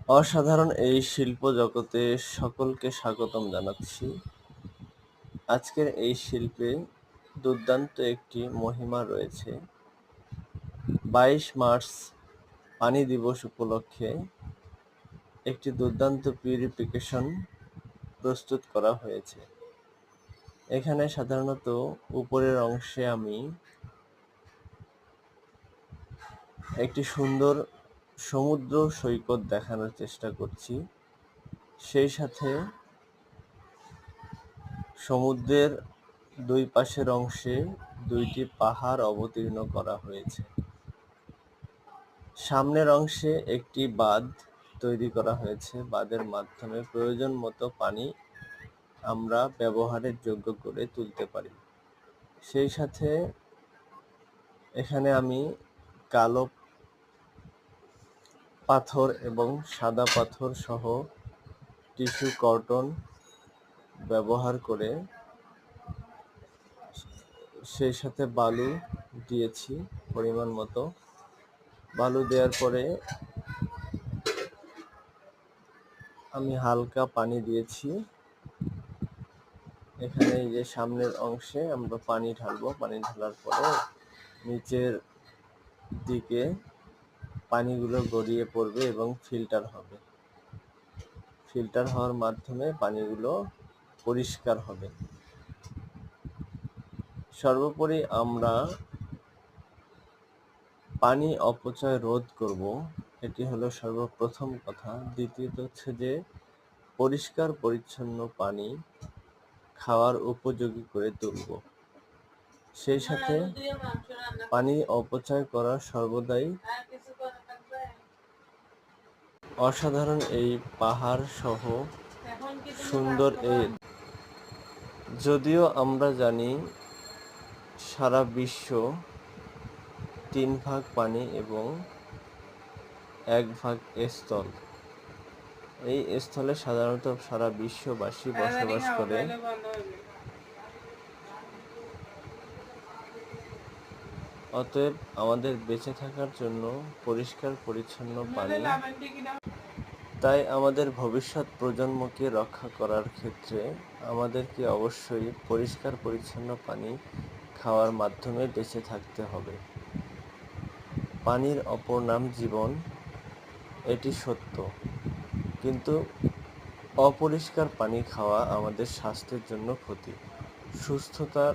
অসাধারণ এই শিল্প জগতে সকলকে স্বাগতম জানাচ্ছি। আজকের এই শিল্পে দুর্দান্ত একটি মহিমা রয়েছে। ২২ মার্চ পানি দিবস উপলক্ষে একটি দুর্দান্ত পিউরিফিকেশন প্রস্তুত করা হয়েছে। এখানে সাধারণত উপরের অংশে আমি একটি সুন্দর সমুদ্র সৈকত দেখানোর চেষ্টা করছি। সেই সাথে সমুদ্রের দুই পাশের অংশে দুইটি পাহাড় অবতীর্ণ করা হয়েছে। সামনের অংশে একটি বাঁধ তৈরি করা হয়েছে। বাঁধের মাধ্যমে প্রয়োজন মতো পানি আমরা ব্যবহারের যোগ্য করে তুলতে পারি। সেই সাথে এখানে আমি কালো পাথর এবং সাদা পাথর সহ টিস্যু কর্তন ব্যবহার করে সেই সাথে বালু দিয়েছি পরিমাণ মতো। বালু দেওয়ার পরে আমি হালকা পানি দিয়েছি। এখানে এই যে সামনের অংশে আমরা পানি ঢালবো। পানি ঢালার পরে নিচের দিকে পানিগুলো গড়িয়ে পড়বে এবং ফিল্টার হবে। ফিল্টার হওয়ার মাধ্যমে পানিগুলো পরিষ্কার হবে। সর্বোপরি আমরা পানি অপচয় রোধ করব, এটি হলো সর্বপ্রথম কথা। দ্বিতীয়ত হচ্ছে যে পরিষ্কার পরিচ্ছন্ন পানি খাওয়ার উপযোগী করে তুলব। সেই সাথে পানি অপচয় করা সর্বদাই অসাধারণ এই পাহাড় সহ সুন্দর এই, যদিও আমরা জানি সারা বিশ্ব ৩ ভাগ পানি এবং ১ ভাগ স্থল। এই স্থলে সাধারণত সারা বিশ্ববাসী বসবাস করে। অতএব আমাদের বেঁচে থাকার জন্য পরিষ্কার পরিচ্ছন্ন পানি, তাই আমাদের ভবিষ্যৎ প্রজন্মকে রক্ষা করার ক্ষেত্রে আমাদেরকে অবশ্যই পরিষ্কার পরিচ্ছন্ন পানি খাওয়ার মাধ্যমে বেঁচে থাকতে হবে। পানির অপর নাম জীবন, এটি সত্য। কিন্তু অপরিষ্কার পানি খাওয়া আমাদের স্বাস্থ্যের জন্য ক্ষতি। সুস্থতার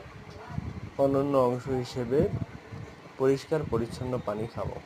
অনন্য অংশ হিসেবে পরিষ্কার পরিচ্ছন্ন পানি খাবো।